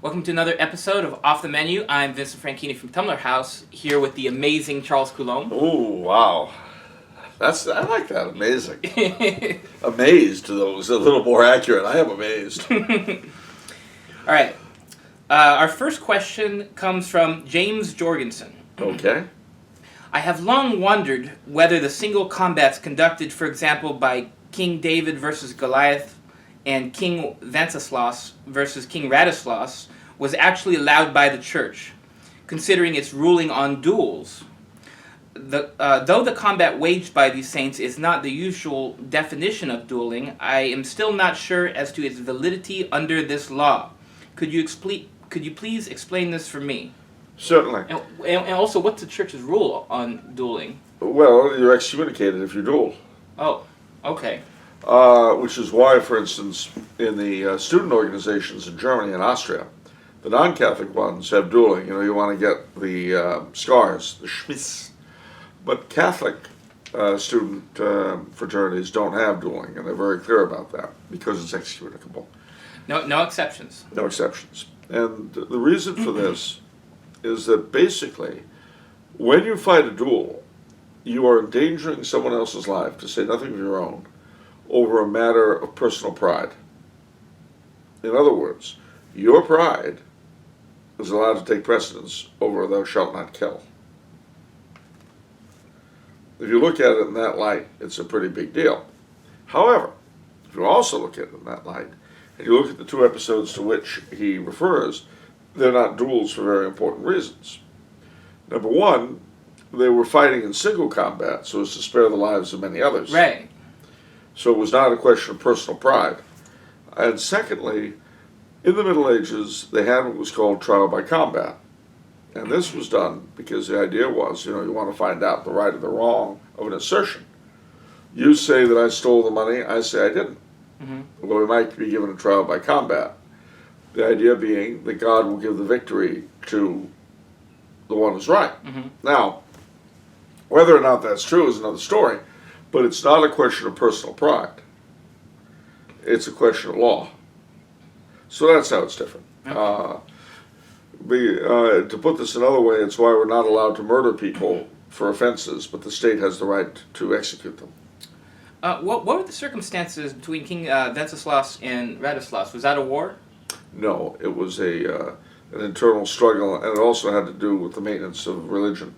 Welcome to another episode of Off the Menu. I'm Vincent Franchini from Tumblr House, here with the amazing Charles Coulombe. Oh, wow. I like that. Amazing. Amazed, though, is a little more accurate. I am amazed. All right. Our first question comes from James Jorgensen. Okay. I have long wondered whether the single combats conducted, for example, by King David versus Goliath and King Wenceslas versus King Radislas was actually allowed by the Church, considering its ruling on duels. Though the combat waged by these saints is not the usual definition of dueling, I am still not sure as to its validity under this law. Could you please explain this for me? Certainly. And also, what's the Church's rule on dueling? Well, you're excommunicated if you duel. Oh, okay. Which is why, for instance, in the student organizations in Germany and Austria, the non-Catholic ones have dueling. You know, you want to get the scars, the Schmiss. But Catholic student fraternities don't have dueling, and they're very clear about that because it's excommunicable. No exceptions. No exceptions. And the reason for this is that basically, when you fight a duel, you are endangering someone else's life, to say nothing of your own, over a matter of personal pride. In other words, your pride is allowed to take precedence over thou shalt not kill. If you look at it in that light, it's a pretty big deal. However, if you also look at it in that light, and you look at the two episodes to which he refers, they're not duels for very important reasons. Number one, they were fighting in single combat so as to spare the lives of many others. Right. So it was not a question of personal pride. And secondly, in the Middle Ages, they had what was called trial by combat. And this was done because the idea was, you want to find out the right or the wrong of an assertion. You say that I stole the money, I say I didn't. Mm-hmm. Although we might be given a trial by combat. The idea being that God will give the victory to the one who's right. Mm-hmm. Now, whether or not that's true is another story, but it's not a question of personal pride. It's a question of law. So that's how it's different. Okay. To put this another way, it's why we're not allowed to murder people for offenses, but the state has the right to execute them. What were the circumstances between King Wenceslas and Radislas? Was that a war? No, it was an internal struggle, and it also had to do with the maintenance of religion.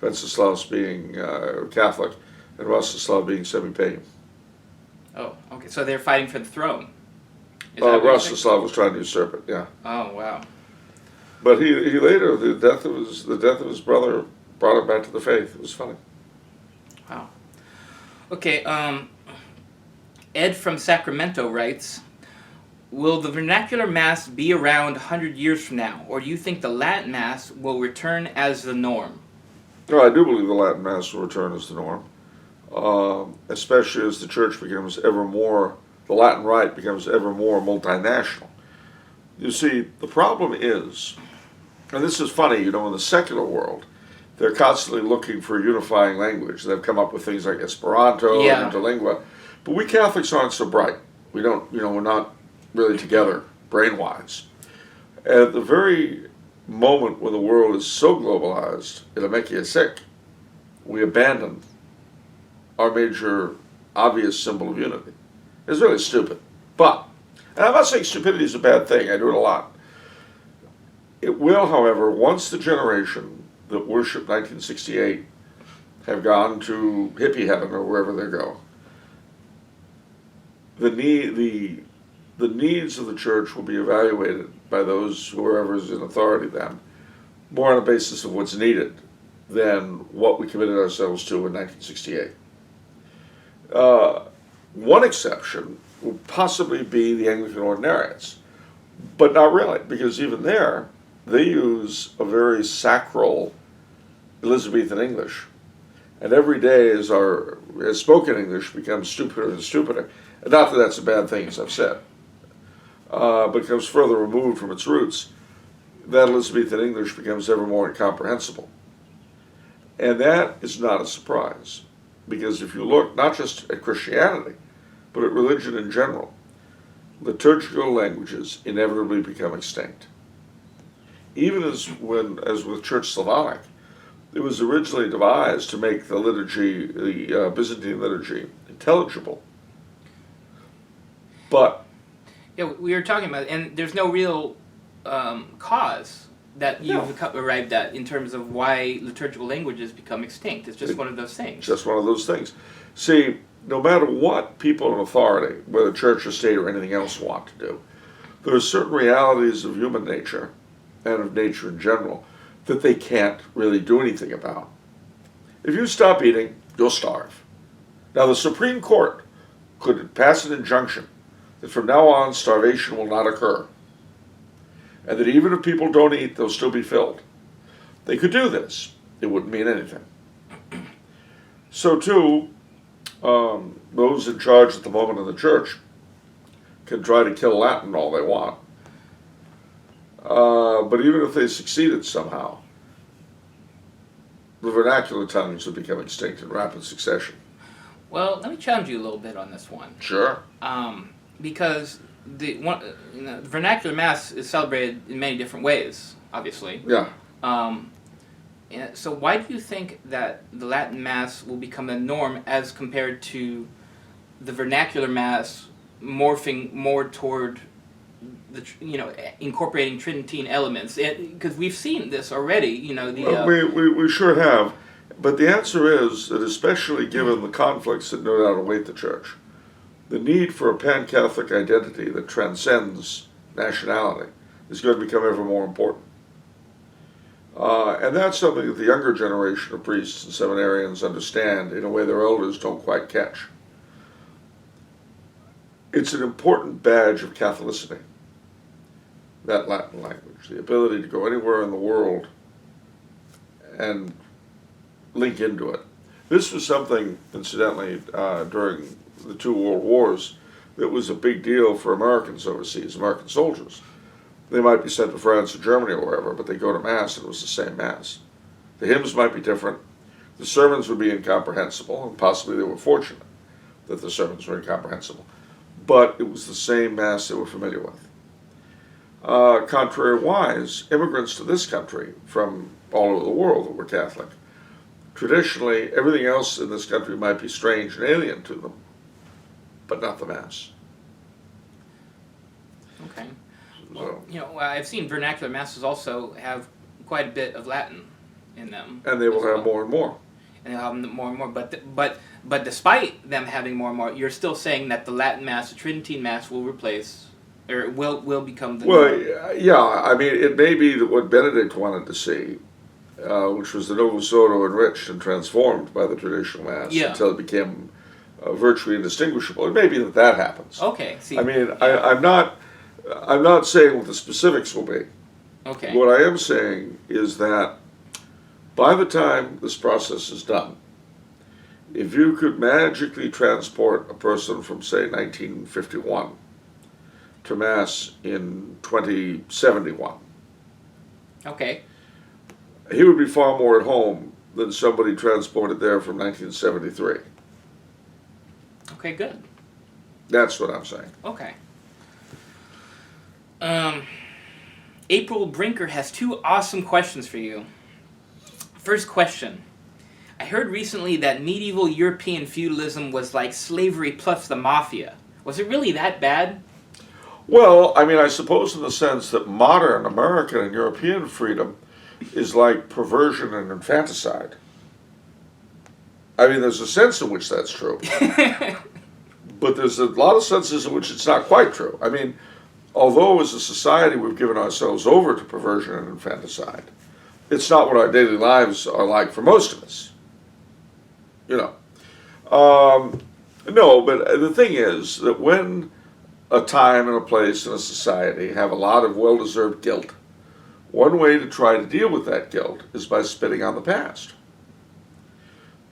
Wenceslas being Catholic, and Radislas being semi-pagan. Oh, okay. So they're fighting for the throne. Radislas was trying to usurp it. Yeah. Oh, wow. But he later, the death of his brother brought him back to the faith. It was funny. Wow. Okay. Ed from Sacramento writes, will the vernacular Mass be around 100 years from now, or do you think the Latin Mass will return as the norm? No, I do believe the Latin Mass will return as the norm, especially as the Church becomes ever more, the Latin Rite becomes ever more multinational. You see, the problem is, and this is funny, in the secular world, they're constantly looking for a unifying language. They've come up with things like Esperanto and Interlingua, but we Catholics aren't so bright. We don't, we're not really together brain-wise. And at the very moment when the world is so globalized, it'll make you sick, we abandon our major obvious symbol of unity. It's really stupid. But, and I'm not saying stupidity is a bad thing, I do it a lot. It will, however, once the generation that worshiped 1968 have gone to hippie heaven or wherever they go, the needs of the Church will be evaluated by those, whoever is in authority then, more on the basis of what's needed than what we committed ourselves to in 1968. One exception would possibly be the Anglican Ordinariates, but not really, because even there, they use a very sacral Elizabethan English. And every day as spoken English becomes stupider and stupider. And not that that's a bad thing, as I've said, becomes further removed from its roots, that Elizabethan English becomes ever more incomprehensible. And that is not a surprise, because if you look not just at Christianity, but at religion in general, liturgical languages inevitably become extinct. even as with Church Slavonic, it was originally devised to make the liturgy, the Byzantine liturgy, intelligible. But yeah, we were talking about, and there's no real cause that you've arrived at in terms of why liturgical languages become extinct. It's just one of those things. Just one of those things. See, no matter what people in authority, whether church or state or anything else, want to do, there are certain realities of human nature and of nature in general that they can't really do anything about. If you stop eating, you'll starve. Now, the Supreme Court could pass an injunction that from now on starvation will not occur, and that even if people don't eat, they'll still be filled. They could do this. It wouldn't mean anything. So, too, those in charge at the moment of the church can try to kill Latin all they want. But even if they succeeded somehow, the vernacular tongues would become extinct in rapid succession. Well, let me challenge you a little bit on this one. Sure. Because the vernacular mass is celebrated in many different ways, obviously. Yeah. And so why do you think that the Latin mass will become the norm as compared to the vernacular mass morphing more toward incorporating Tridentine elements? Because we've seen this already. We sure have. But the answer is that, especially given the conflicts that no doubt await the church, the need for a pan-Catholic identity that transcends nationality is going to become ever more important. And that's something that the younger generation of priests and seminarians understand in a way their elders don't quite catch. It's an important badge of Catholicity, that Latin language, the ability to go anywhere in the world and link into it. This was something, incidentally, during the two world wars, that was a big deal for Americans overseas, American soldiers. They might be sent to France or Germany or wherever, but they go to Mass and it was the same Mass. The hymns might be different. The sermons would be incomprehensible, and possibly they were fortunate that the sermons were incomprehensible. But it was the same Mass they were familiar with. Contrariwise, immigrants to this country from all over the world that were Catholic, traditionally, everything else in this country might be strange and alien to them, but not the Mass. Okay. Well, I've seen vernacular masses also have quite a bit of Latin in them. And they will have more and more. And they'll have more and more. But despite them having more and more, you're still saying that the Latin Mass, the Tridentine Mass, will replace, or will become the norm. Yeah. I mean, it may be that what Benedict wanted to see, which was the Novus Ordo enriched and transformed by the traditional Mass until it became virtually indistinguishable. It may be that happens. Okay. See, I mean, I'm not saying what the specifics will be. Okay. What I am saying is that by the time this process is done, if you could magically transport a person from, say, 1951 to Mass in 2071, okay, he would be far more at home than somebody transported there from 1973. Okay, good. That's what I'm saying. Okay. April Brinker has two awesome questions for you. First question. I heard recently that medieval European feudalism was like slavery plus the Mafia. Was it really that bad? Well, I mean, I suppose in the sense that modern American and European freedom is like perversion and infanticide. I mean, there's a sense in which that's true. But there's a lot of senses in which it's not quite true. I mean, although as a society we've given ourselves over to perversion and infanticide, it's not what our daily lives are like for most of us. No, but the thing is that when a time and a place and a society have a lot of well-deserved guilt, one way to try to deal with that guilt is by spitting on the past.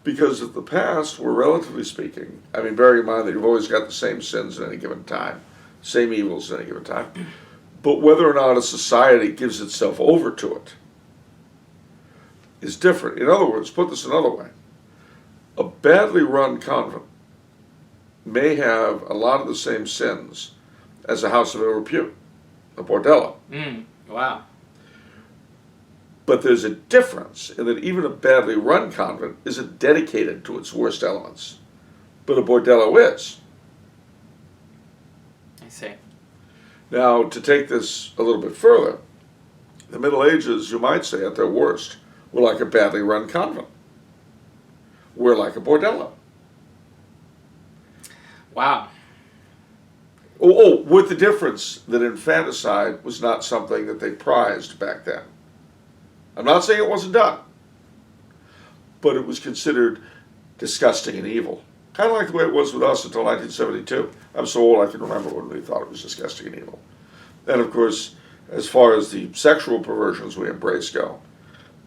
Because if the past were, relatively speaking, I mean, bearing in mind that you've always got the same sins at any given time, same evils at any given time, but whether or not a society gives itself over to it is different. In other words, put this another way, a badly run convent may have a lot of the same sins as a house of ill repute, a bordello. Wow. But there's a difference in that even a badly run convent isn't dedicated to its worst elements, but a bordello is. I see. Now, to take this a little bit further, the Middle Ages, you might say, at their worst, were like a badly run convent. We're like a bordello. Wow. With the difference that infanticide was not something that they prized back then. I'm not saying it wasn't done, but it was considered disgusting and evil. Kind of like the way it was with us until 1972. I'm so old I can remember when we thought it was disgusting and evil. And of course, as far as the sexual perversions we embrace go,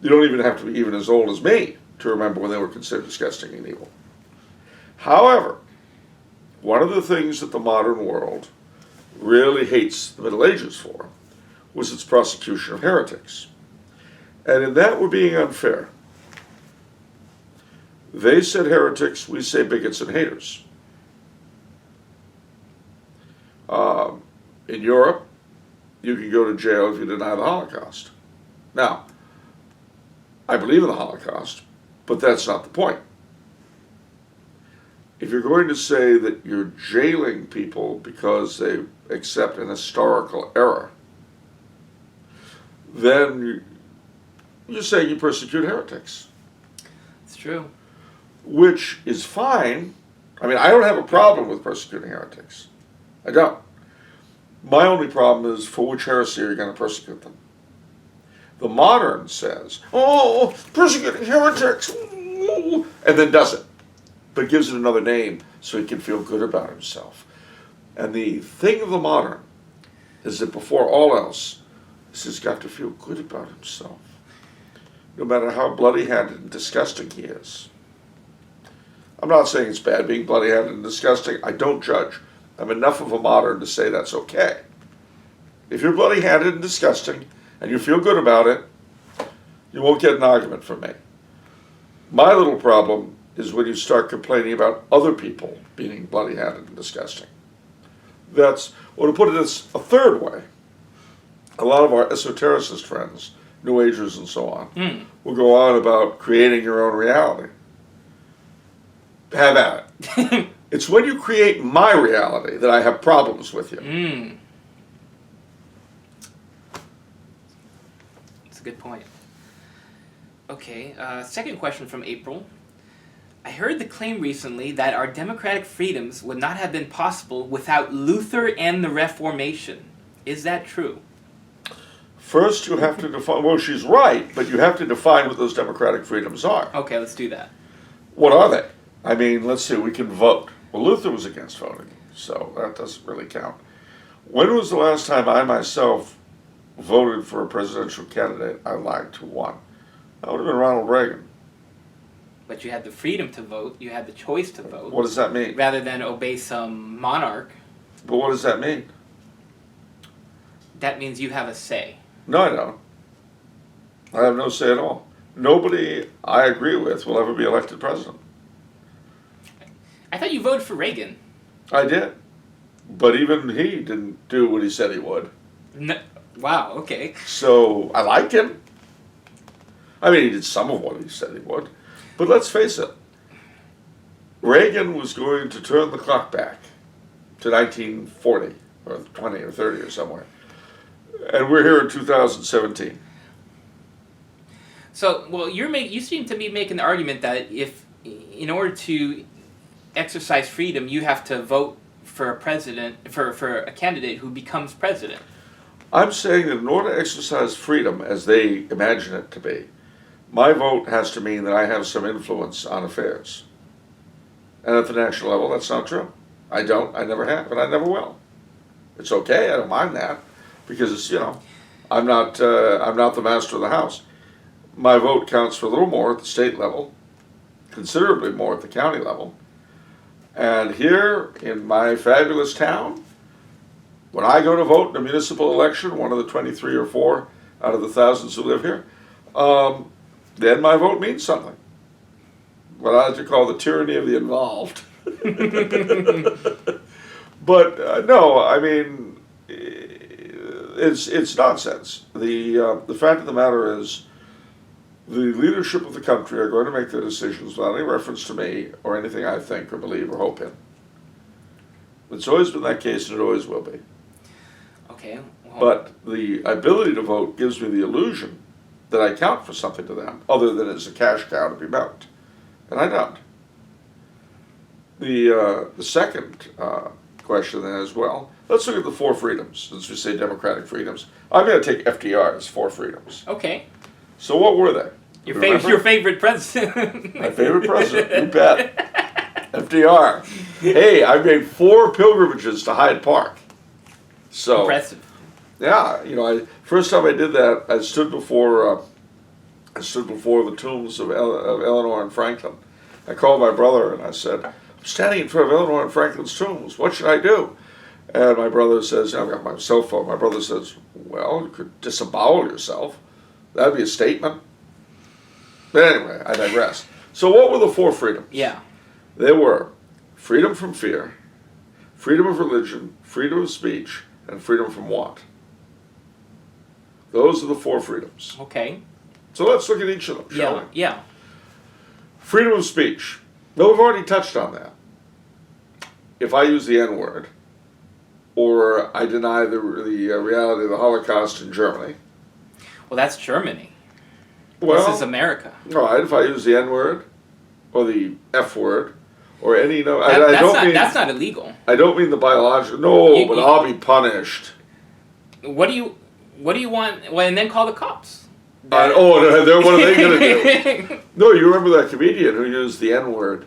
you don't even have to be even as old as me to remember when they were considered disgusting and evil. However, one of the things that the modern world really hates the Middle Ages for was its prosecution of heretics. And in that we're being unfair. They said heretics, we say bigots and haters. In Europe, you can go to jail if you deny the Holocaust. Now, I believe in the Holocaust, but that's not the point. If you're going to say that you're jailing people because they accept an historical error, then you're saying you persecute heretics. It's true. Which is fine. I mean, I don't have a problem with persecuting heretics. I don't. My only problem is for which heresy are you going to persecute them? The modern says, oh, persecuting heretics, and then does it, but gives it another name so he can feel good about himself. And the thing of the modern is that before all else, this has got to feel good about himself, no matter how bloody-handed and disgusting he is. I'm not saying it's bad being bloody-handed and disgusting. I don't judge. I'm enough of a modern to say that's okay. If you're bloody-handed and disgusting, and you feel good about it, you won't get an argument from me. My little problem is when you start complaining about other people being bloody-handed and disgusting. That's, or to put it as a third way, a lot of our esotericist friends, New Agers and so on, will go on about creating your own reality. Have at it. It's when you create my reality that I have problems with you. That's a good point. Okay, second question from April. I heard the claim recently that our democratic freedoms would not have been possible without Luther and the Reformation. Is that true? First, you have to define, well, she's right, but you have to define what those democratic freedoms are. Okay, let's do that. What are they? I mean, let's see, we can vote. Well, Luther was against voting, so that doesn't really count. When was the last time I myself voted for a presidential candidate I liked who won? That would have been Ronald Reagan. But you had the freedom to vote, you had the choice to vote. What does that mean? Rather than obey some monarch. But what does that mean? That means you have a say. No, I don't. I have no say at all. Nobody I agree with will ever be elected president. I thought you voted for Reagan. I did. But even he didn't do what he said he would. No. Wow, okay. So, I like him. I mean, he did some of what he said he would. But let's face it. Reagan was going to turn the clock back to 1940, or 20 or 30 or somewhere. And we're here in 2017. So, well, you seem to be making the argument that if, in order to exercise freedom, you have to vote for a president, for a candidate who becomes president. I'm saying that in order to exercise freedom as they imagine it to be, my vote has to mean that I have some influence on affairs. And at the national level, that's not true. I don't, I never have, and I never will. It's okay, I don't mind that, because it's, you know, I'm not the master of the house. My vote counts for a little more at the state level, considerably more at the county level. And here in my fabulous town, when I go to vote in a municipal election, one of the 23 or 4 out of the thousands who live here, then my vote means something. What I like to call the tyranny of the involved. But no, I mean, it's nonsense. The fact of the matter is, the leadership of the country are going to make their decisions without any reference to me or anything I think or believe or hope in. It's always been that case, and it always will be. Okay. Well, But the ability to vote gives me the illusion that I count for something to them, other than as a cash cow to be milked. And I don't. The second question then is, well, let's look at the four freedoms, since we say democratic freedoms. I'm going to take FDR's four freedoms. okay. So what were they? Your favorite president. My favorite president, you bet. FDR. Hey, I made 4 pilgrimages to Hyde Park. So, Impressive. yeah, first time I did that, I stood before the tombs of Eleanor and Franklin. I called my brother and I said, I'm standing in front of Eleanor and Franklin's tombs. What should I do? And my brother says, I've got my cell phone. My brother says, well, you could disembowel yourself. That'd be a statement. But anyway, I digress. So what were the 4 freedoms? Yeah. They were freedom from fear, freedom of religion, freedom of speech, and freedom from want. Those are the 4 freedoms. Okay. So let's look at each of them, shall we? Yeah. Freedom of speech. No, we've already touched on that. If I use the N-word, or I deny the reality of the Holocaust in Germany. Well, that's Germany. Well, This is America. all right, if I use the N-word, or the F-word, or any, I don't mean... That's not illegal. I don't mean the biological... No, but I'll be punished. What do you want? Well, and then call the cops. What are they going to do? No, you remember that comedian who used the N-word?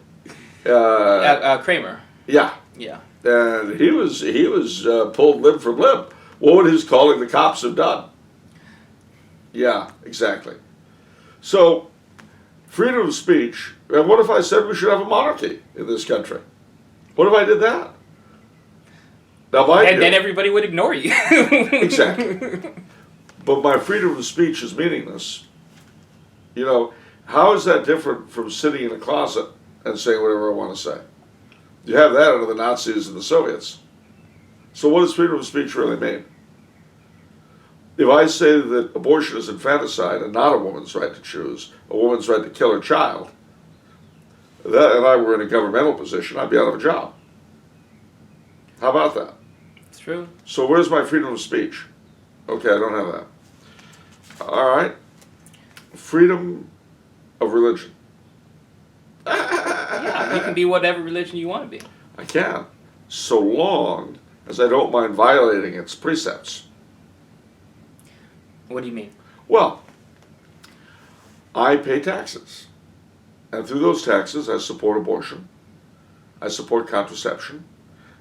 Kramer. Yeah. Yeah. And he was pulled limb from limb. What would his calling the cops have done? Yeah, exactly. So, freedom of speech. And what if I said we should have a monarchy in this country? What if I did that? Now, then everybody would ignore you. Exactly. But my freedom of speech is meaningless. How is that different from sitting in a closet and saying whatever I want to say? You have that under the Nazis and the Soviets. So what does freedom of speech really mean? If I say that abortion is infanticide and not a woman's right to choose, a woman's right to kill her child, and I were in a governmental position, I'd be out of a job. How about that? It's true. So where's my freedom of speech? Okay, I don't have that. All right. Freedom of religion. Yeah, you can be whatever religion you want to be. I can, so long as I don't mind violating its precepts. What do you mean? Well, I pay taxes. And through those taxes, I support abortion, I support contraception,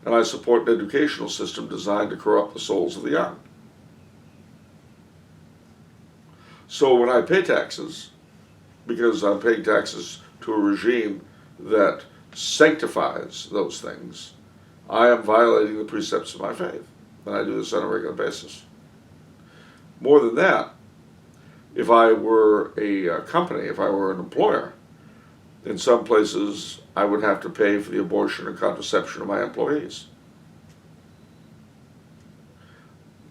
and I support an educational system designed to corrupt the souls of the young. So when I pay taxes, because I'm paying taxes to a regime that sanctifies those things, I am violating the precepts of my faith. And I do this on a regular basis. More than that, if I were a company, if I were an employer, in some places I would have to pay for the abortion and contraception of my employees.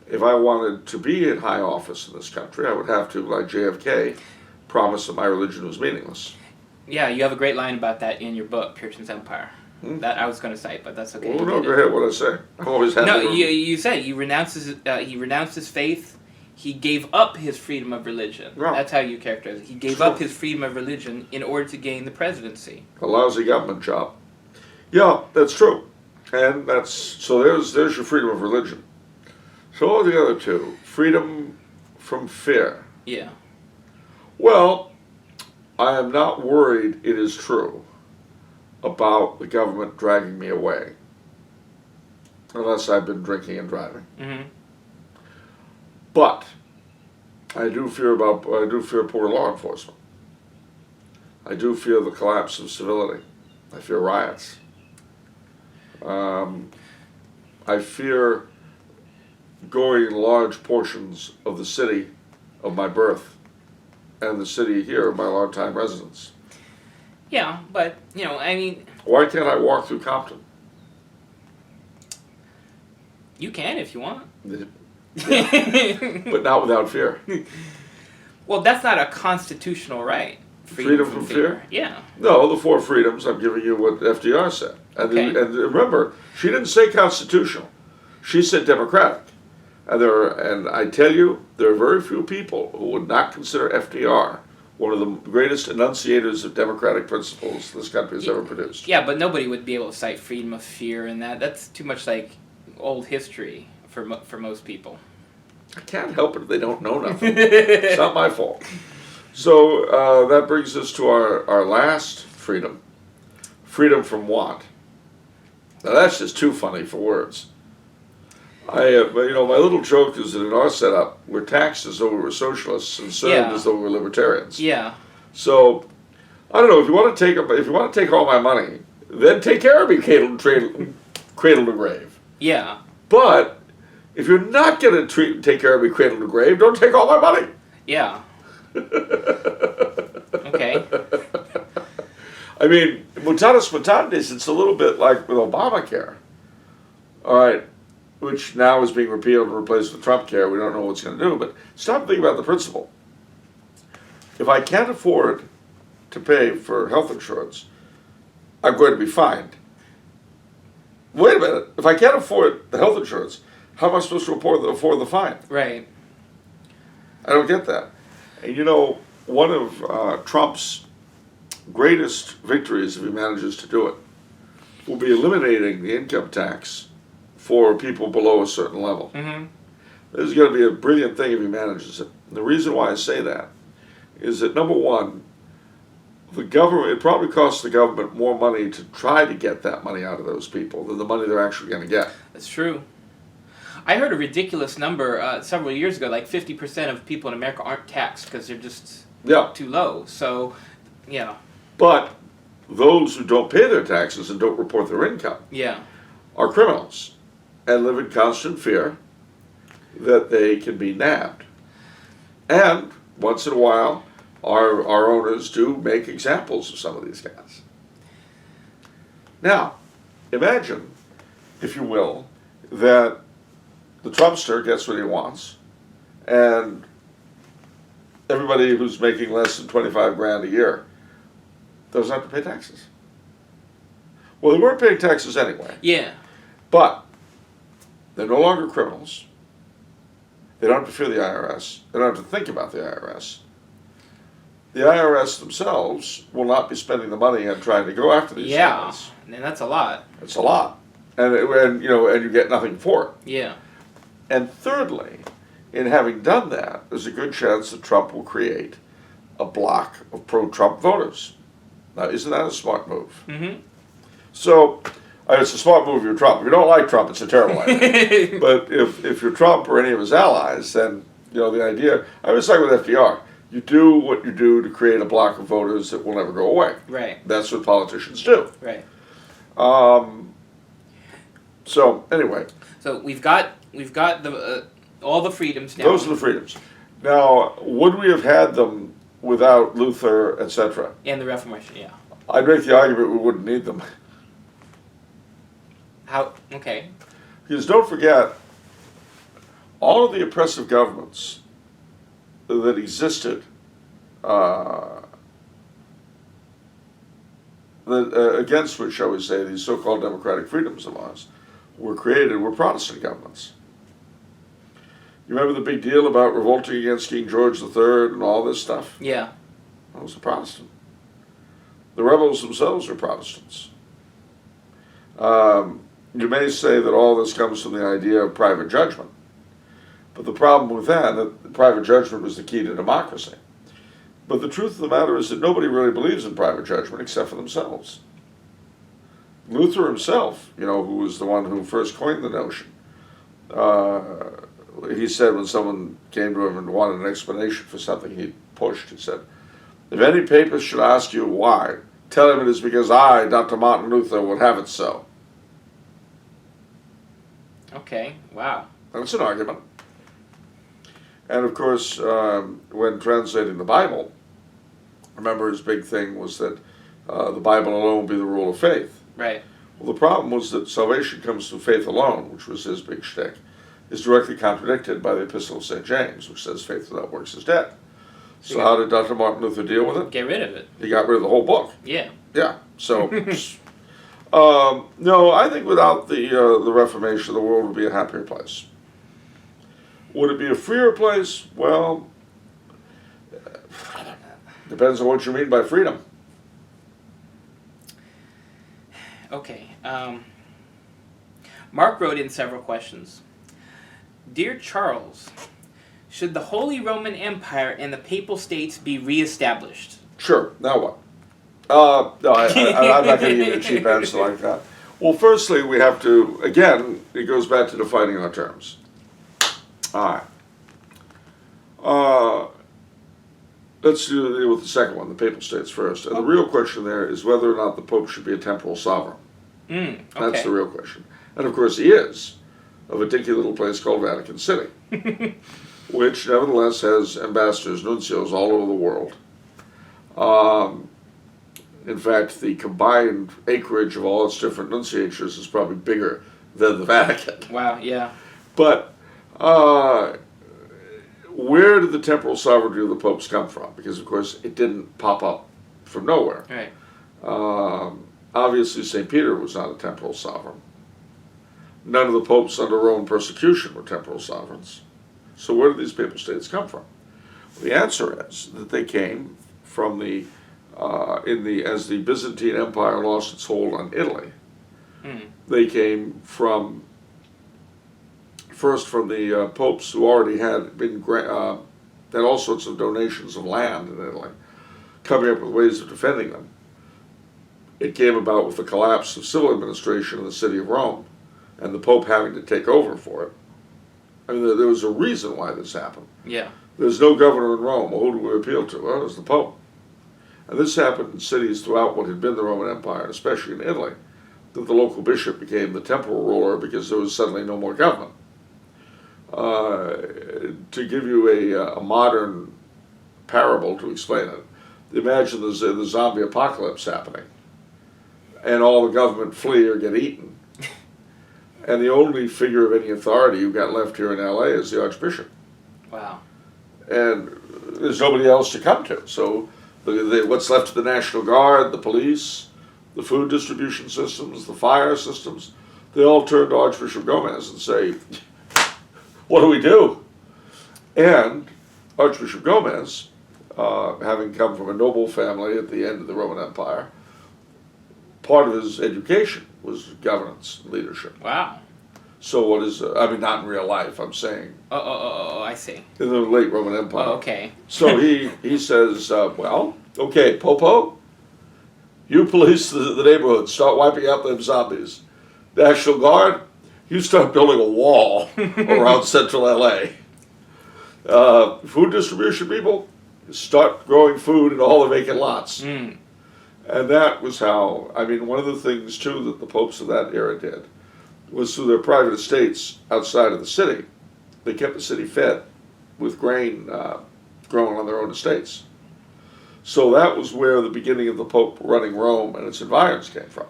If I wanted to be in high office in this country, I would have to, like JFK, promise that my religion was meaningless. Yeah, you have a great line about that in your book, Puritan's Empire. That I was going to cite, but that's okay. Oh, no, go ahead. What I say? I'm always happy. No, you said he renounced his faith. He gave up his freedom of religion. Yeah. That's how you characterize it. He gave up his freedom of religion in order to gain the presidency. A lousy government job. Yeah, that's true. And there's your freedom of religion. So what are the other two? Freedom from fear. Yeah. Well, I am not worried, it is true, about the government dragging me away. Unless I've been drinking and driving. Mm-hmm. But I do fear poor law enforcement. I do fear the collapse of civility. I fear riots. I fear going in large portions of the city of my birth and the city here of my longtime residence. Yeah, but, I mean... Why can't I walk through Compton? You can if you want. Yeah. But not without fear. Well, that's not a constitutional right. Freedom from fear? Yeah. No, the four freedoms, I'm giving you what FDR said. Okay. And remember, she didn't say constitutional. She said democratic. And I tell you, there are very few people who would not consider FDR one of the greatest enunciators of democratic principles this country has ever produced. Yeah, but nobody would be able to cite freedom of fear and that. That's too much like old history for most people. I can't help it if they don't know nothing. It's not my fault. So that brings us to our last freedom. Freedom from what? Now that's just too funny for words. My little joke is that in our setup, we're taxed as though we were socialists and served as though we were libertarians. Yeah. So, I don't know, if you want to take all my money, then take care of me cradle to grave. Yeah. But if you're not going to take care of me cradle to grave, don't take all my money. Yeah. Okay. I mean, mutatis mutandis, it's a little bit like with Obamacare. All right. Which now is being repealed and replaced with Trump care. We don't know what it's going to do, but stop thinking about the principle. If I can't afford to pay for health insurance, I'm going to be fined. Wait a minute. If I can't afford the health insurance, how am I supposed to afford the fine? Right. I don't get that. And you know, one of Trump's greatest victories, if he manages to do it, will be eliminating the income tax for people below a certain level. Mm-hmm. This is going to be a brilliant thing if he manages it. And the reason why I say that is that, number one, it probably costs the government more money to try to get that money out of those people than the money they're actually going to get. That's true. I heard a ridiculous number several years ago, like 50% of people in America aren't taxed because they're just too low. So, yeah. But those who don't pay their taxes and don't report their income are criminals and live in constant fear that they can be nabbed. And once in a while, our owners do make examples of some of these guys. Now, imagine, if you will, that the Trumpster gets what he wants, and everybody who's making less than 25 grand a year doesn't have to pay taxes. Well, they weren't paying taxes anyway. Yeah. But they're no longer criminals. They don't have to fear the IRS. They don't have to think about the IRS. The IRS themselves will not be spending the money on trying to go after these things. Yeah, and that's a lot. It's a lot. And you get nothing for it. Yeah. And thirdly, in having done that, there's a good chance that Trump will create a block of pro-Trump voters. Now, isn't that a smart move? Mm-hmm. So, it's a smart move if you're Trump. If you don't like Trump, it's a terrible idea. But if you're Trump or any of his allies, then, the idea, I was like with FDR, you do what you do to create a block of voters that will never go away. Right. That's what politicians do. Right. So, anyway. So we've got the all the freedoms now. Those are the freedoms. Now, would we have had them without Luther, etc.? And the Reformation, yeah. I'd make the argument we wouldn't need them. How? Okay. Because don't forget, all of the oppressive governments that existed, against which, shall we say, these so-called democratic freedoms of ours were created, were Protestant governments. You remember the big deal about revolting against King George III and all this stuff? Yeah. That was a Protestant. The rebels themselves were Protestants. You may say that all this comes from the idea of private judgment. But the problem with that private judgment was the key to democracy. But the truth of the matter is that nobody really believes in private judgment except for themselves. Luther himself, who was the one who first coined the notion, he said when someone came to him and wanted an explanation for something he pushed, he said, "If any papist should ask you why, tell him it is because I, Dr. Martin Luther, would have it so." Okay, wow. That's an argument. And of course, when translating the Bible, remember his big thing was that the Bible alone be the rule of faith. Right. Well, the problem was that salvation comes through faith alone, which was his big shtick, is directly contradicted by the Epistle of St. James, which says faith without works is dead. So how did Dr. Martin Luther deal with it? Get rid of it. He got rid of the whole book. Yeah. Yeah. So, no, I think without the Reformation, the world would be a happier place. Would it be a freer place? Well, depends on what you mean by freedom. Okay. Mark wrote in several questions. Dear Charles, should the Holy Roman Empire and the Papal States be reestablished? Sure. Now what? No, I'm not going to give you a cheap answer like that. Well, firstly, we have to, again, it goes back to defining our terms. All right. Let's deal with the second one, the Papal States first. And the real question there is whether or not the Pope should be a temporal sovereign. Okay. That's the real question. And of course he is, of a dinky little place called Vatican City, which nevertheless has ambassadors, nuncios all over the world. In fact, the combined acreage of all its different nunciatures is probably bigger than the Vatican. Wow, yeah. But where did the temporal sovereignty of the popes come from? Because, of course, it didn't pop up from nowhere. Right. Obviously, St. Peter was not a temporal sovereign. None of the popes under Roman persecution were temporal sovereigns. So where did these papal states come from? Well, the answer is that they came from as the Byzantine Empire lost its hold on Italy. They came first from the popes who already had had all sorts of donations of land in Italy, coming up with ways of defending them. It came about with the collapse of civil administration in the city of Rome, and the Pope having to take over for it. I mean, there was a reason why this happened. Yeah. There's no governor in Rome. Well, who do we appeal to? Well, it was the Pope. And this happened in cities throughout what had been the Roman Empire, especially in Italy, that the local bishop became the temporal ruler because there was suddenly no more government. To give you a modern parable to explain it, imagine the zombie apocalypse happening, and all the government flee or get eaten. And the only figure of any authority you got left here in LA is the Archbishop. Wow. And there's nobody else to come to. So what's left of the National Guard, the police, the food distribution systems, the fire systems, they all turn to Archbishop Gomez and say, what do we do? And Archbishop Gomez, having come from a noble family at the end of the Roman Empire, part of his education was governance and leadership. Wow. So what is, I mean, not in real life, I'm saying. I see. In the late Roman Empire. Oh, okay. So he says, well, okay, Popo, you police the neighborhood, start wiping out them zombies. National Guard, you start building a wall around central LA. Food distribution people, start growing food in all the vacant lots. And that was how, I mean, one of the things, too, that the popes of that era did was through their private estates outside of the city. They kept the city fed with grain grown on their own estates. So that was where the beginning of the Pope running Rome and its environs came from.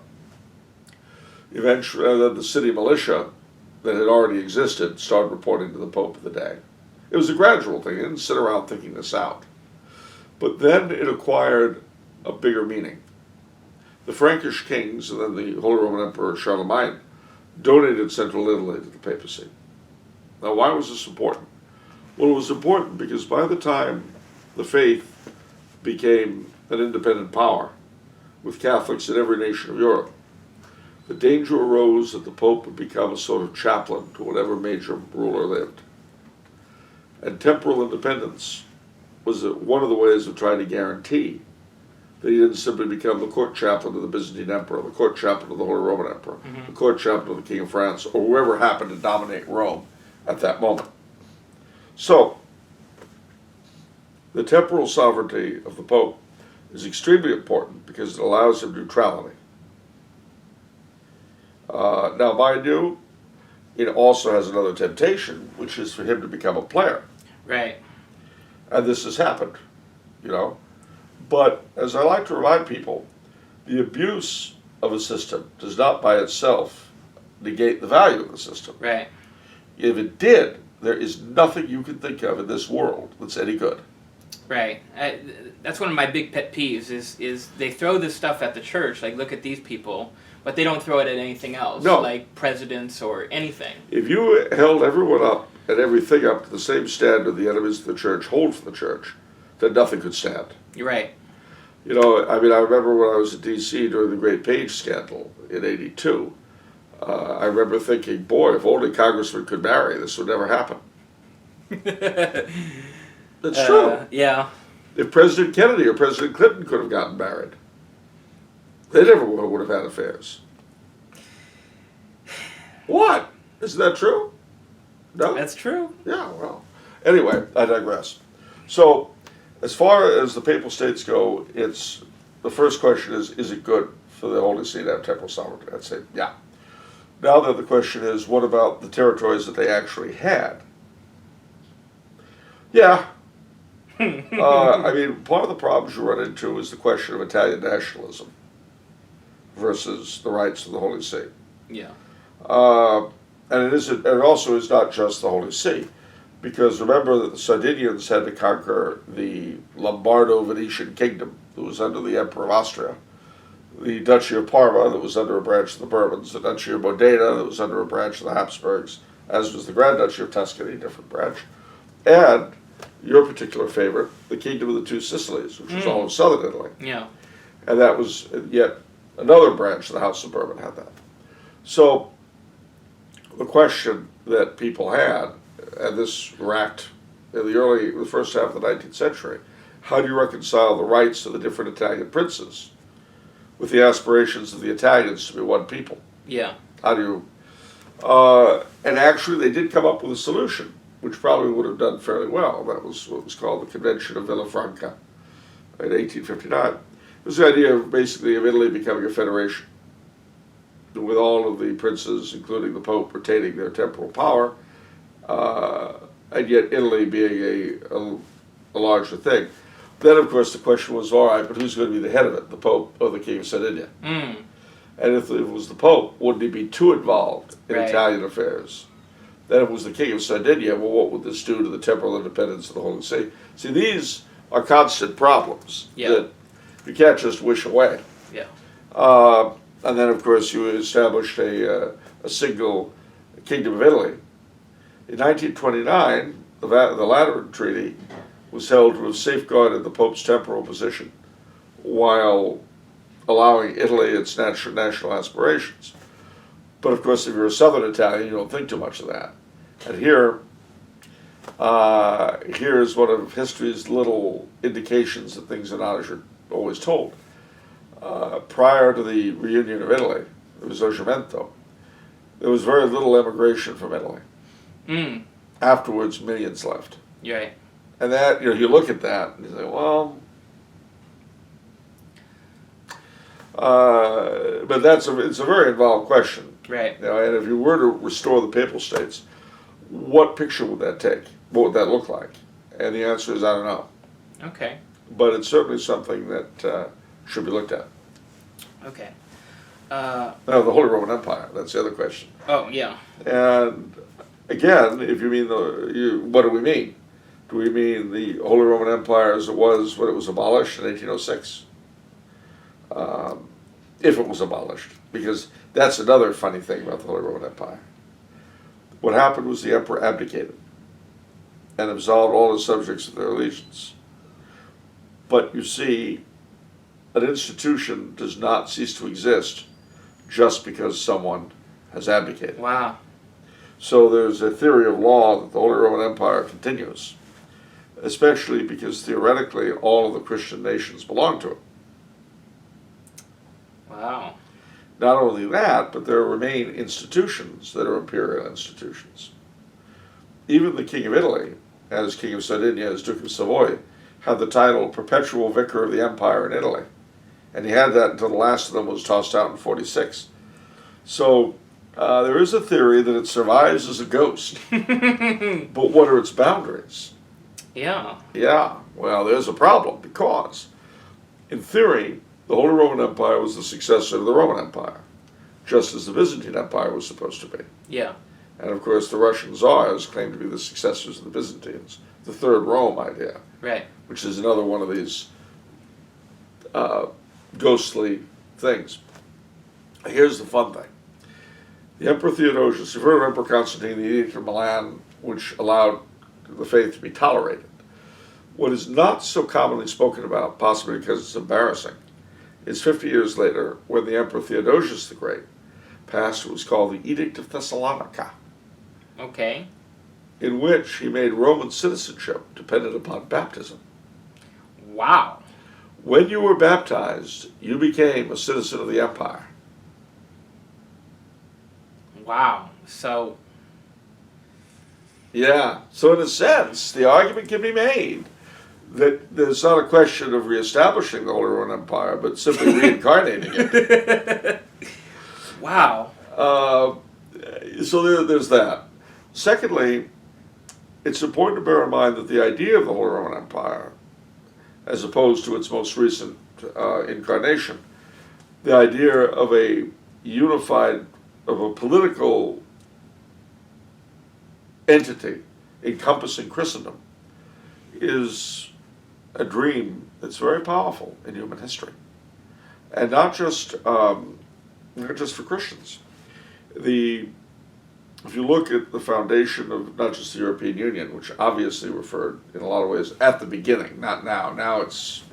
Eventually, the city militia that had already existed started reporting to the Pope of the day. It was a gradual thing. It didn't sit around thinking this out. But then it acquired a bigger meaning. The Frankish kings and then the Holy Roman Emperor Charlemagne donated central Italy to the papacy. Now, why was this important? Well, it was important because by the time the faith became an independent power, with Catholics in every nation of Europe, the danger arose that the Pope would become a sort of chaplain to whatever major ruler lived. And temporal independence was one of the ways of trying to guarantee that he didn't simply become the court chaplain of the Byzantine Emperor, the court chaplain of the Holy Roman Emperor, the court chaplain of the King of France, or whoever happened to dominate Rome at that moment. So, the temporal sovereignty of the Pope is extremely important because it allows him neutrality. Now, mind you, it also has another temptation, which is for him to become a player. Right. And this has happened, you know. But, as I like to remind people, the abuse of a system does not by itself negate the value of the system. Right. If it did, there is nothing you can think of in this world that's any good. Right. That's one of my big pet peeves is they throw this stuff at the church, like look at these people, but they don't throw it at anything else, No. like presidents or anything. If you held everyone up and everything up to the same standard the enemies of the church hold for the church, then nothing could stand. You're right. You know, I mean, I remember when I was in D.C. during the Great Page scandal in '82, I remember thinking, boy, if only congressmen could marry, this would never happen. That's true. Yeah. If President Kennedy or President Clinton could have gotten married, they never would have had affairs. What? Isn't that true? No? That's true. Yeah, well. Anyway, I digress. So, as far as the Papal States go, the first question is it good for the Holy See to have temporal sovereignty? I'd say, yeah. Now then, the question is, what about the territories that they actually had? Yeah. I mean, part of the problems you run into is the question of Italian nationalism versus the rights of the Holy See. Yeah. And it also is not just the Holy See, because remember that the Sardinians had to conquer the Lombardo-Venetian kingdom that was under the Emperor of Austria, the Duchy of Parma that was under a branch of the Bourbons, the Duchy of Modena that was under a branch of the Habsburgs, as was the Grand Duchy of Tuscany, a different branch, and your particular favorite, the Kingdom of the Two Sicilies, which was all of southern Italy. Yeah. And that was yet another branch of the House of Bourbon had that. So the question that people had, and this racked in the first half of the 19th century, how do you reconcile the rights of the different Italian princes with the aspirations of the Italians to be one people? Yeah. How do you... and actually they did come up with a solution, which probably would have done fairly well. That was what was called the Convention of Villafranca in 1859. It was the idea of basically of Italy becoming a federation, with all of the princes, including the Pope, retaining their temporal power, and yet Italy being a larger thing. Then, of course, the question was, all right, but who's going to be the head of it, the Pope or the King of Sardinia? Mm. And if it was the Pope, wouldn't he be too involved in Right. Italian affairs? Then if it was the King of Sardinia, well, what would this do to the temporal independence of the Holy See? See, these are constant problems that you can't just wish away. Yeah. And then, of course, you established a single Kingdom of Italy. In 1929, the Lateran Treaty was held to have safeguarded the Pope's temporal position while allowing Italy its national aspirations. But of course, if you're a Southern Italian, you don't think too much of that. And here's one of history's little indications that things are not as you're always told. Prior to the reunion of Italy, the Risorgimento, there was very little immigration from Italy. Mm. Afterwards, millions left. You're right. And that, you look at that and you say, well, but it's a very involved question. Right. And if you were to restore the Papal States, what picture would that take? What would that look like? And the answer is, I don't know. Okay. But it's certainly something that should be looked at. Okay. Now, the Holy Roman Empire, that's the other question. Oh, yeah. And again, if you mean what do we mean? Do we mean the Holy Roman Empire as it was when it was abolished in 1806? If it was abolished, because that's another funny thing about the Holy Roman Empire. What happened was the emperor abdicated and absolved all his subjects of their allegiance. But you see, an institution does not cease to exist just because someone has abdicated. Wow. So there's a theory of law that the Holy Roman Empire continues, especially because theoretically all of the Christian nations belong to it. Wow. Not only that, but there remain institutions that are imperial institutions. Even the King of Italy, as King of Sardinia, as Duke of Savoy, had the title Perpetual Vicar of the Empire in Italy. And he had that until the last of them was tossed out in 46. So there is a theory that it survives as a ghost. But what are its boundaries? Yeah. Yeah, well, there's a problem because, in theory, the Holy Roman Empire was the successor of the Roman Empire, just as the Byzantine Empire was supposed to be. Yeah. And of course, the Russian Tsars claimed to be the successors of the Byzantines, the Third Rome idea. Right. which is another one of these ghostly things. Here's the fun thing. The Emperor Theodosius, you've heard of Emperor Constantine, the Edict of Milan, which allowed the faith to be tolerated. What is not so commonly spoken about, possibly because it's embarrassing, is 50 years later, when the Emperor Theodosius the Great passed what was called the Edict of Thessalonica, Okay. in which he made Roman citizenship dependent upon baptism. Wow. When you were baptized, you became a citizen of the empire. Wow. So, Yeah, so in a sense, the argument can be made that there's not a question of reestablishing the Holy Roman Empire, but simply reincarnating it. wow. So there's that. Secondly, it's important to bear in mind that the idea of the Holy Roman Empire, as opposed to its most recent incarnation, the idea of a unified, of a political entity encompassing Christendom, is a dream that's very powerful in human history, and not just for Christians. If you look at the foundation of not just the European Union, which obviously referred in a lot of ways at the beginning, not now. Now it's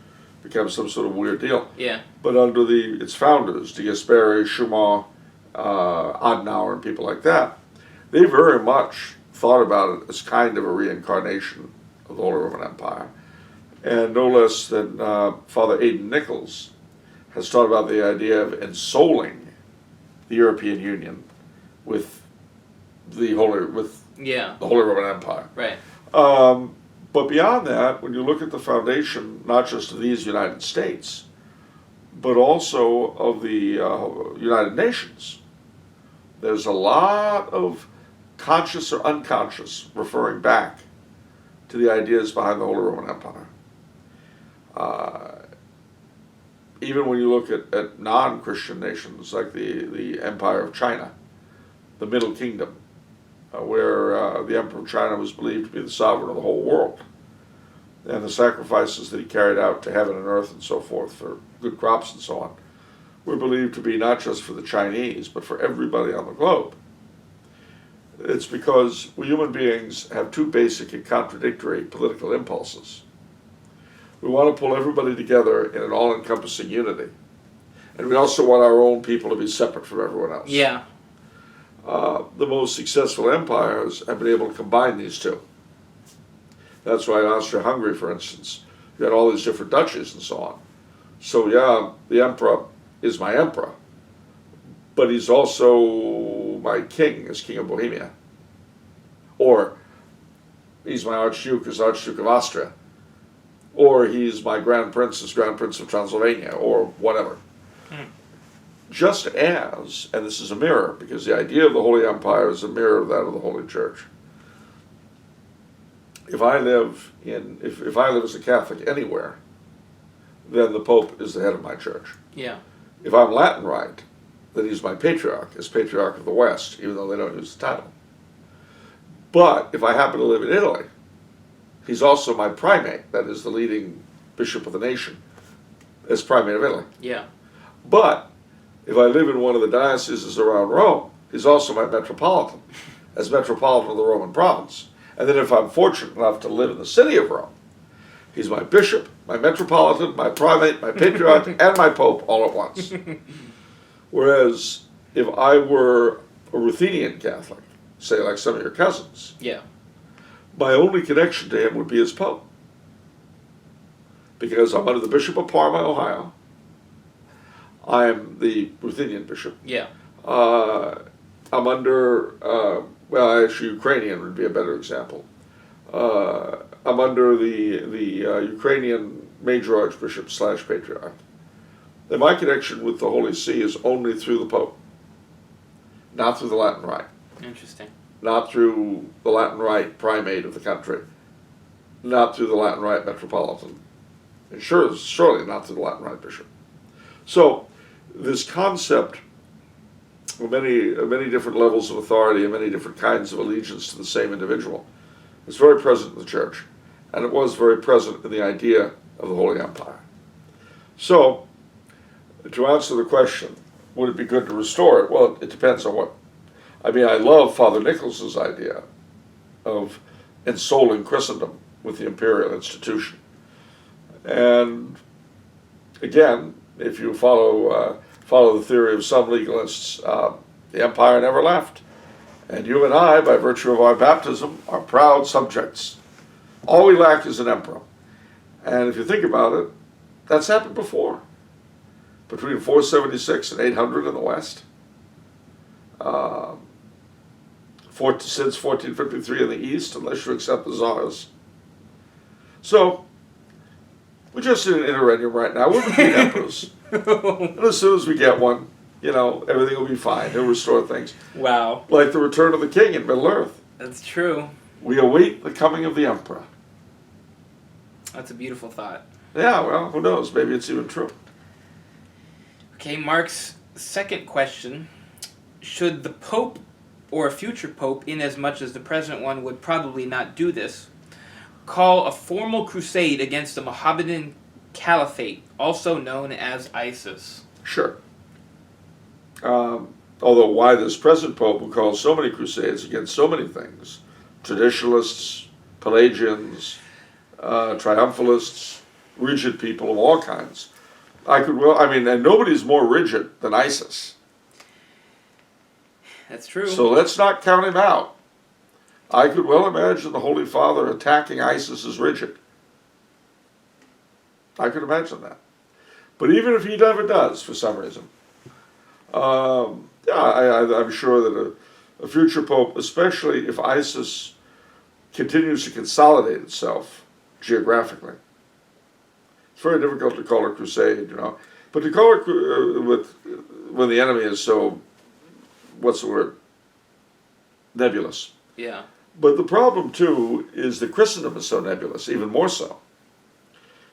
become some sort of weird deal. Yeah. But under its founders, de Gasperi, Schumann, Adenauer, and people like that, they very much thought about it as kind of a reincarnation of the Holy Roman Empire. And no less than Father Aidan Nichols has thought about the idea of ensouling the European Union with the Holy Roman Empire. Right. But beyond that, when you look at the foundation, not just of these United States, but also of the United Nations, there's a lot of conscious or unconscious referring back to the ideas behind the Holy Roman Empire. Even when you look at non-Christian nations like the Empire of China, the Middle Kingdom, where the Emperor of China was believed to be the sovereign of the whole world, and the sacrifices that he carried out to heaven and earth and so forth for good crops and so on, were believed to be not just for the Chinese, but for everybody on the globe. It's because we human beings have two basic and contradictory political impulses. We want to pull everybody together in an all-encompassing unity, and we also want our own people to be separate from everyone else. Yeah. The most successful empires have been able to combine these two. That's why in Austria-Hungary, for instance, you had all these different duchies and so on. So yeah, the emperor is my emperor, but he's also my king as King of Bohemia. Or he's my archduke as Archduke of Austria. Or he's my grand prince as Grand Prince of Transylvania, or whatever. Just as, and this is a mirror, because the idea of the Holy Empire is a mirror of that of the Holy Church. If I live as a Catholic anywhere, then the Pope is the head of my church. Yeah. If I'm Latin Rite, then he's my patriarch, as Patriarch of the West, even though they don't use the title. But if I happen to live in Italy, he's also my primate, that is the leading bishop of the nation, as primate of Italy. Yeah. But if I live in one of the dioceses around Rome, he's also my metropolitan, as metropolitan of the Roman province. And then if I'm fortunate enough to live in the city of Rome, he's my bishop, my metropolitan, my primate, my patriarch, and my pope all at once. Whereas if I were a Ruthenian Catholic, say like some of your cousins, Yeah. my only connection to him would be as pope. Because I'm under the Bishop of Parma, Ohio. I'm the Ruthenian bishop. Yeah. I'm under, well, actually Ukrainian would be a better example. I'm under the Ukrainian Major Archbishop / Patriarch. And my connection with the Holy See is only through the Pope, not through the Latin Rite. Interesting. Not through the Latin Rite primate of the country, not through the Latin Rite metropolitan, and surely not through the Latin Rite bishop. So this concept of many different levels of authority and many different kinds of allegiance to the same individual is very present in the church, and it was very present in the idea of the Holy Empire. So, to answer the question, would it be good to restore it? Well, it depends on what. I mean, I love Father Nicholas's idea of ensouling Christendom with the imperial institution. And again, if you follow the theory of some legalists, the empire never left. And you and I, by virtue of our baptism, are proud subjects. All we lack is an emperor. And if you think about it, that's happened before. Between 476 and 800 in the West. Since 1453 in the East, unless you accept the czars. So, we're just in an interregnum right now. We're between emperors. And as soon as we get one, everything will be fine. He'll restore things. Wow. Like the return of the king in Middle-earth. That's true. We await the coming of the emperor. That's a beautiful thought. Yeah, well, who knows? Maybe it's even true. Okay, Mark's second question. Should the Pope or a future Pope, inasmuch as the present one would probably not do this, call a formal crusade against the Mohammedan Caliphate, also known as ISIS? Sure. Although why this present Pope would call so many crusades against so many things, traditionalists, Pelagians, triumphalists, rigid people of all kinds, and nobody's more rigid than ISIS. That's true. So let's not count him out. I could well imagine the Holy Father attacking ISIS as rigid. I could imagine that. But even if he never does, for some reason, I'm sure that a future Pope, especially if ISIS continues to consolidate itself geographically, it's very difficult to call a crusade, But to call it when the enemy is so, what's the word? Nebulous. Yeah. But the problem, too, is that Christendom is so nebulous, even more so.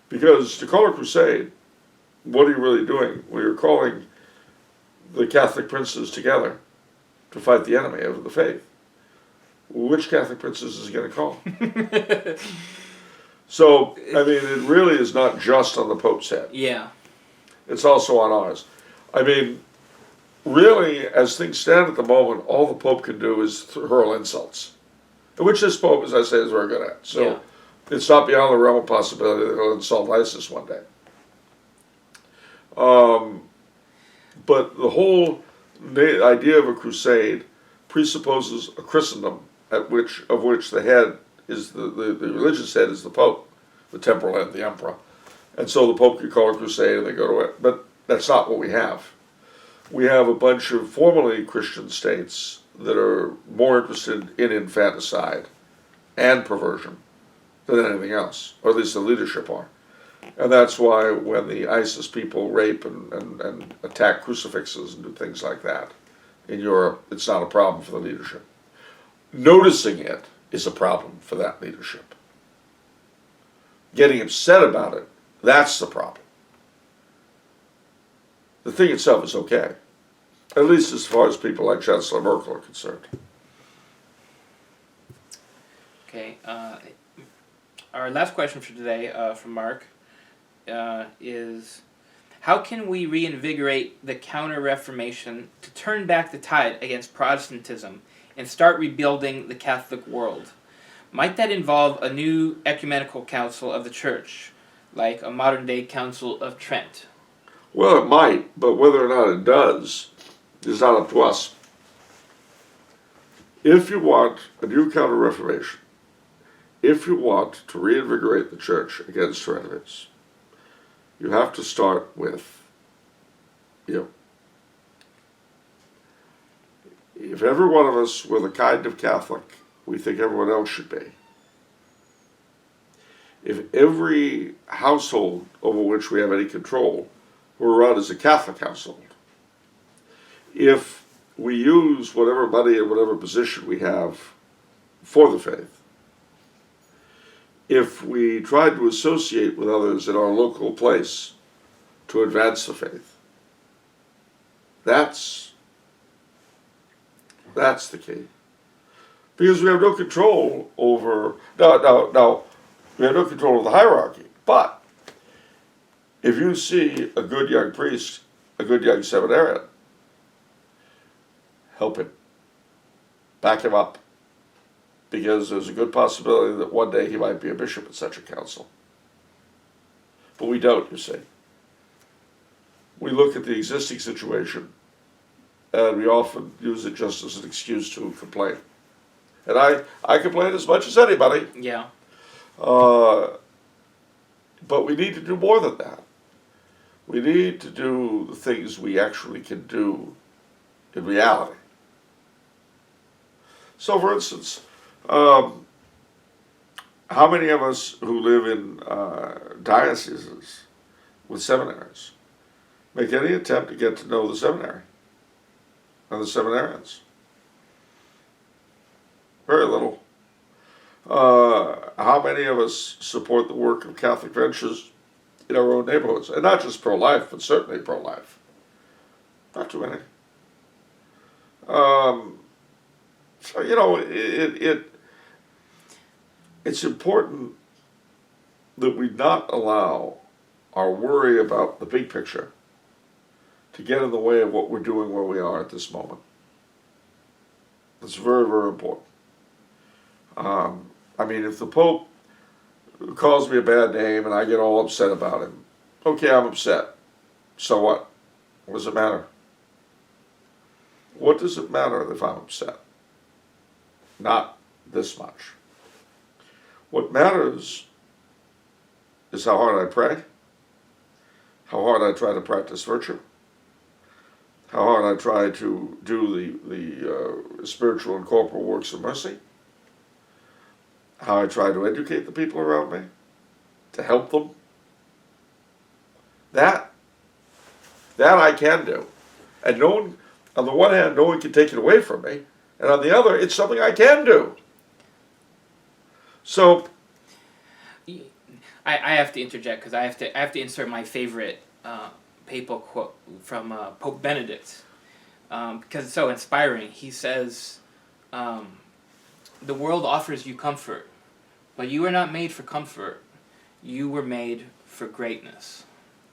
Because to call a crusade, what are you really doing? Well, you're calling the Catholic princes together to fight the enemy of the faith. Which Catholic princes is he going to call? So, it really is not just on the Pope's head. Yeah. It's also on ours. Really, as things stand at the moment, all the Pope can do is hurl insults. Which this Pope, as I say, is very good at. So, yeah. It's not beyond the realm of possibility that he'll insult ISIS one day. But the whole idea of a crusade presupposes a Christendom of which the head is the religious head is the Pope, the temporal head, the emperor. And so the Pope could call a crusade and they go to it. But that's not what we have. We have a bunch of formerly Christian states that are more interested in infanticide and perversion than anything else, or at least the leadership are. And that's why when the ISIS people rape and attack crucifixes and do things like that in Europe, it's not a problem for the leadership. Noticing it is a problem for that leadership. Getting upset about it, that's the problem. The thing itself is okay, at least as far as people like Chancellor Merkel are concerned. Okay, our last question for today from Mark is, how can we reinvigorate the Counter Reformation to turn back the tide against Protestantism and start rebuilding the Catholic world? Might that involve a new ecumenical council of the Church, like a modern-day Council of Trent? Well, it might, but whether or not it does is not up to us. If you want a new Counter Reformation, if you want to reinvigorate the Church against her enemies, you have to start with you. If every one of us were the kind of Catholic we think everyone else should be, if every household over which we have any control were run as a Catholic household, if we use whatever money and whatever position we have for the faith, if we tried to associate with others in our local place to advance the faith, that's the key. Because we have no control over... Now, We have no control of the hierarchy. But if you see a good young priest, a good young seminarian, help him. Back him up. Because there's a good possibility that one day he might be a bishop in such a council. But we don't, you see. We look at the existing situation, and we often use it just as an excuse to complain. And I complain as much as anybody. Yeah. But we need to do more than that. We need to do the things we actually can do in reality. So, for instance, how many of us who live in dioceses with seminaries make any attempt to get to know the seminary and the seminarians? Very little. How many of us support the work of Catholic Ventures in our own neighborhoods? And not just pro-life, but certainly pro-life. Not too many. So, you know, it's important that we not allow our worry about the big picture to get in the way of what we're doing where we are at this moment. It's very, very important. I mean, if the Pope calls me a bad name and I get all upset about him, okay, I'm upset. So what? What does it matter? What does it matter if I'm upset? Not this much. What matters is how hard I pray, how hard I try to practice virtue, how hard I try to do the spiritual and corporal works of mercy, how I try to educate the people around me, to help them. That I can do. And no one, on the one hand, no one can take it away from me, and on the other, it's something I can do. So, I have to interject because I have to insert my favorite papal quote from Pope Benedict because it's so inspiring. He says, "The world offers you comfort, but you are not made for comfort. You were made for greatness."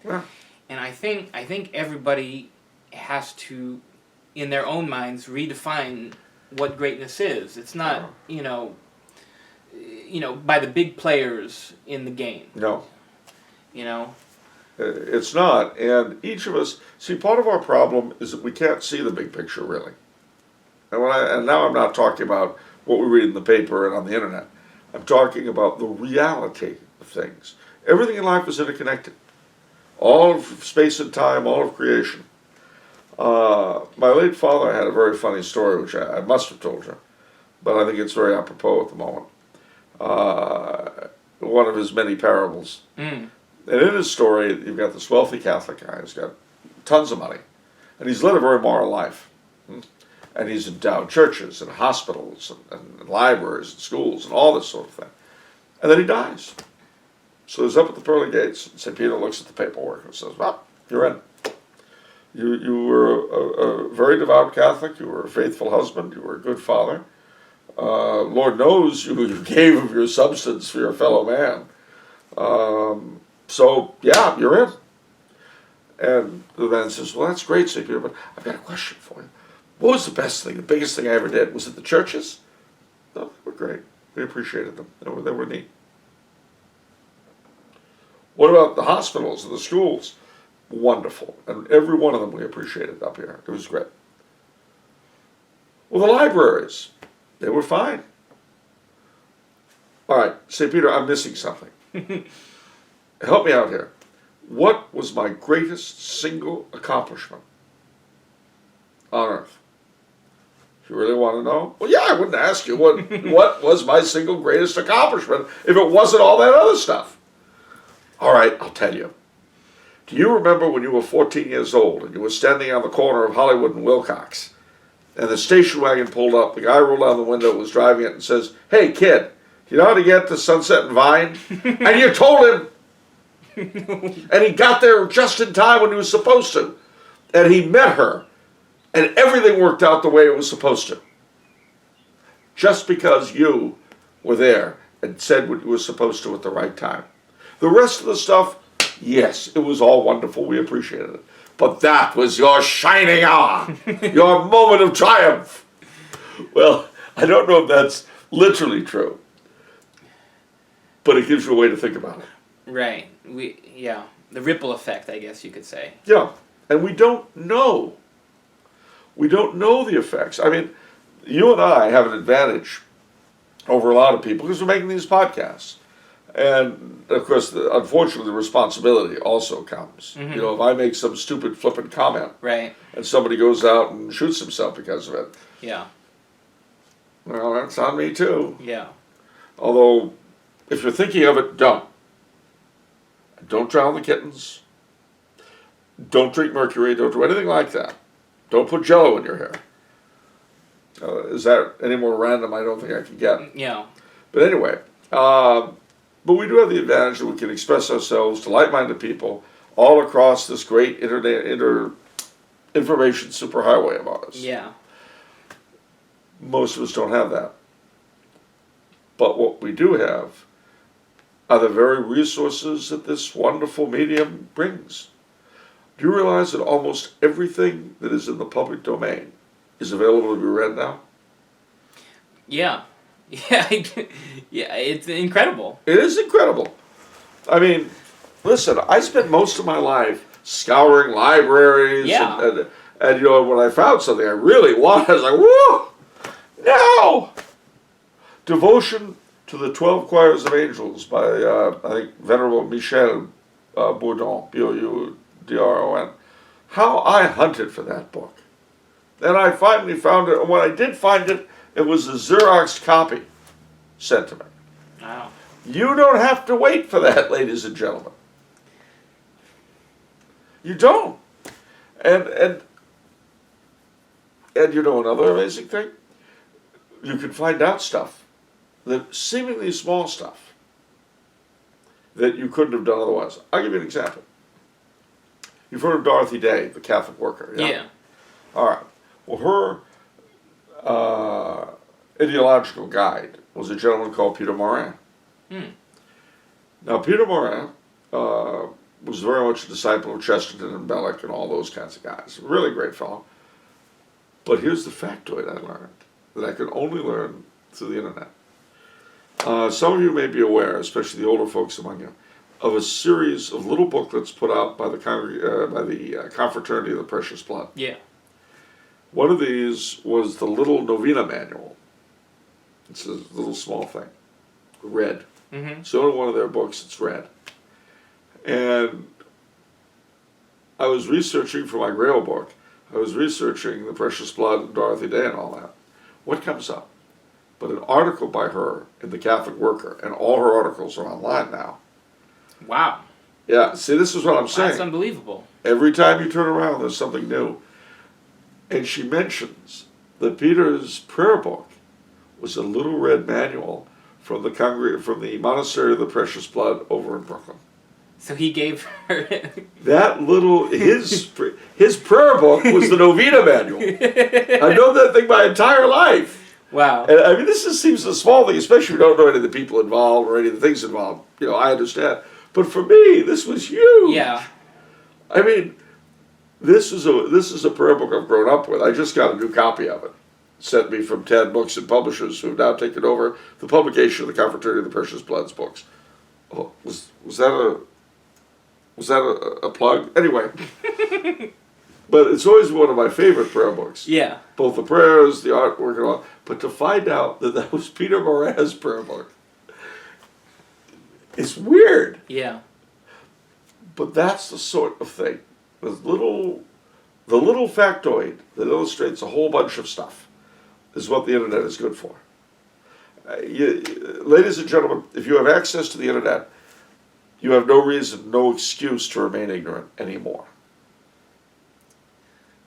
yeah. And I think everybody has to, in their own minds, redefine what greatness is. It's not, you know, by the big players in the game. No. You know? It's not. And each of us, see, part of our problem is that we can't see the big picture, really. And now I'm not talking about what we read in the paper and on the internet. I'm talking about the reality of things. Everything in life is interconnected. All of space and time, all of creation. My late father had a very funny story, which I must have told you, but I think it's very apropos at the moment. One of his many parables. And in his story, you've got this wealthy Catholic guy who's got tons of money, and he's led a very moral life. And he's endowed churches and hospitals and libraries and schools and all this sort of thing. And then he dies. So he's up at the pearly gates, and St. Peter looks at the paperwork and says, well, you're in. You were a very devout Catholic, you were a faithful husband, you were a good father. Lord knows you gave of your substance for your fellow man. So, yeah, you're in. And the man says, well, that's great, St. Peter, but I've got a question for you. What was the best thing, the biggest thing I ever did? Was it the churches? No, they were great. We appreciated them. They were neat. What about the hospitals and the schools? Wonderful. And every one of them we appreciated up here. It was great. Well, the libraries, they were fine. All right, St. Peter, I'm missing something. Help me out here. What was my greatest single accomplishment on earth? If you really want to know, well, yeah, I wouldn't ask you what was my single greatest accomplishment if it wasn't all that other stuff. All right, I'll tell you. Do you remember when you were 14 years old and you were standing on the corner of Hollywood and Wilcox, and the station wagon pulled up, the guy rolled down the window, was driving it, and says, hey, kid, do you know how to get to Sunset and Vine? And you told him. And he got there just in time when he was supposed to. And he met her. And everything worked out the way it was supposed to. Just because you were there and said what you were supposed to at the right time. The rest of the stuff, yes, it was all wonderful. We appreciated it. But that was your shining hour, your moment of triumph. Well, I don't know if that's literally true, but it gives you a way to think about it. Right. The ripple effect, I guess you could say. Yeah, and we don't know. We don't know the effects. I mean, you and I have an advantage over a lot of people because we're making these podcasts. And, of course, unfortunately, the responsibility also comes. Mm-hmm. You know, if I make some stupid flippant comment Right. and somebody goes out and shoots himself because of it, Yeah. well, that's on me too. Yeah. Although, if you're thinking of it, don't. Don't drown the kittens. Don't drink mercury. Don't do anything like that. Don't put Jell-O in your hair. Is that any more random? I don't think I can get. Yeah. But anyway, but we do have the advantage that we can express ourselves to like-minded people all across this great information superhighway of ours. Yeah. Most of us don't have that. But what we do have are the very resources that this wonderful medium brings. Do you realize that almost everything that is in the public domain is available to be read now? Yeah. Yeah. Yeah. It's incredible. It is incredible. I mean, listen, I spent most of my life scouring libraries. Yeah. And you know, when I found something I really wanted, I was like, whoa! No! Devotion to the 12 Choirs of Angels by, I think, Venerable Michel Bourdon, Boudron. How I hunted for that book. And I finally found it, and when I did find it, it was a Xerox copy sent to me. Wow. You don't have to wait for that, ladies and gentlemen. You don't. And you know another amazing thing? You can find out stuff, that seemingly small stuff, that you couldn't have done otherwise. I'll give you an example. You've heard of Dorothy Day, the Catholic worker, yeah? Yeah. All right. Well, her ideological guide was a gentleman called Peter Morin. Now, Peter Morin was very much a disciple of Chesterton and Belloc and all those kinds of guys. Really great fellow. But here's the factoid I learned, that I could only learn through the internet. Some of you may be aware, especially the older folks among you, of a series of little booklets put out by the Confraternity of the Precious Blood. Yeah. One of these was the Little Novena Manual. It's a little small thing, red. Mm-hmm. It's the only one of their books that's red. And I was researching for my Grail book, I was researching the Precious Blood and Dorothy Day and all that. What comes up? But an article by her in the Catholic Worker, and all her articles are online now. Wow. Yeah, see, this is what I'm saying. That's unbelievable. Every time you turn around, there's something new. And she mentions that Peter's prayer book was a little red manual from the Monastery of the Precious Blood over in Brooklyn. So he gave her... That little, his prayer book was the Novena Manual. I've known that thing my entire life. Wow. And I mean, this seems a small thing, especially if you don't know any of the people involved or any of the things involved. You know, I understand. But for me, this was huge. Yeah. I mean, this is a prayer book I've grown up with. I just got a new copy of it. Sent me from 10 books and publishers who have now taken over the publication of the Confraternity of the Precious Blood's books. Oh, was that a plug? Anyway. But it's always one of my favorite prayer books. Yeah. Both the prayers, the artwork, and all. But to find out that was Peter Morin's prayer book, it's weird. Yeah. But that's the sort of thing. The little factoid that illustrates a whole bunch of stuff is what the internet is good for. Ladies and gentlemen, if you have access to the internet, you have no reason, no excuse to remain ignorant anymore.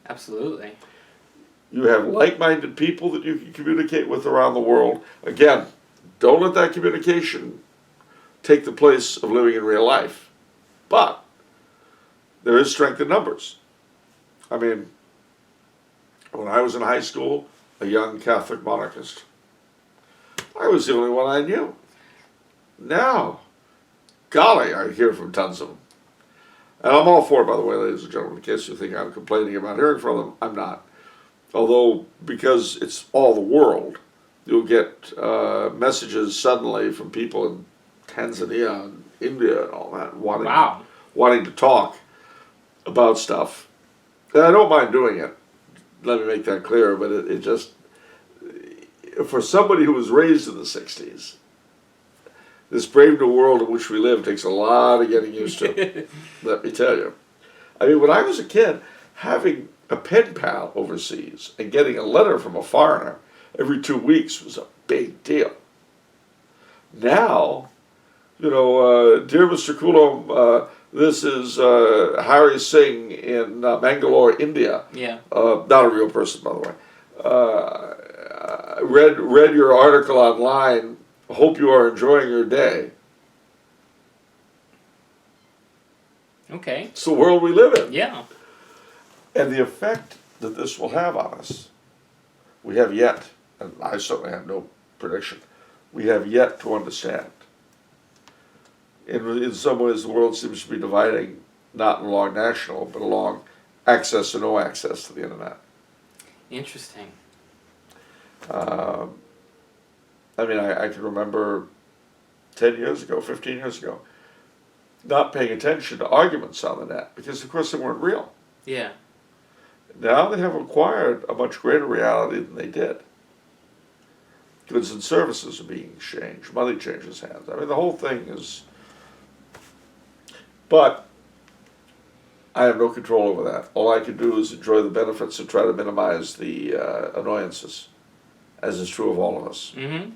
Absolutely. You have like-minded people that you can communicate with around the world. Again, don't let that communication take the place of living in real life. But there is strength in numbers. I mean, when I was in high school, a young Catholic monarchist, I was the only one I knew. Now, golly, I hear from tons of them. And I'm all for it, by the way, ladies and gentlemen, in case you think I'm complaining about hearing from them. I'm not. Although, because it's all the world, you'll get messages suddenly from people in Tanzania and India and all that wanting to talk about stuff. And I don't mind doing it. Let me make that clear, but it just, for somebody who was raised in the 60s, this brave new world in which we live takes a lot of getting used to, let me tell you. I mean, when I was a kid, having a pen pal overseas and getting a letter from a foreigner every 2 weeks was a big deal. Now, you know, dear Mr. Coulombe, this is Harry Singh in Bangalore, India. Yeah. Not a real person, by the way. Read your article online. Hope you are enjoying your day. Okay. It's the world we live in. Yeah. And the effect that this will have on us, we have yet, and I certainly have no prediction, we have yet to understand. In some ways, the world seems to be dividing not along national, but along access or no access to the internet. Interesting. I mean, I can remember 10 years ago, 15 years ago, not paying attention to arguments on the net because, of course, they weren't real. Yeah. Now they have acquired a much greater reality than they did. Goods and services are being exchanged. Money changes hands. I mean, the whole thing is... But I have no control over that. All I can do is enjoy the benefits and try to minimize the annoyances, as is true of all of us. Mm-hmm.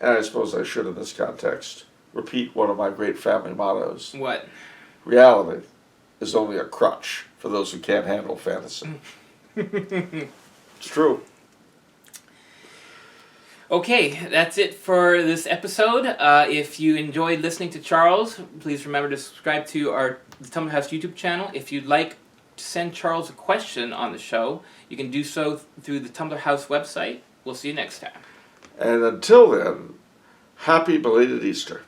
And I suppose I should, in this context, repeat one of my great family mottos. What? Reality is only a crutch for those who can't handle fantasy. It's true. Okay, that's it for this episode. If you enjoyed listening to Charles, please remember to subscribe to the Tumblr House YouTube channel. If you'd like to send Charles a question on the show, you can do so through the Tumblr House website. We'll see you next time. And until then, happy belated Easter.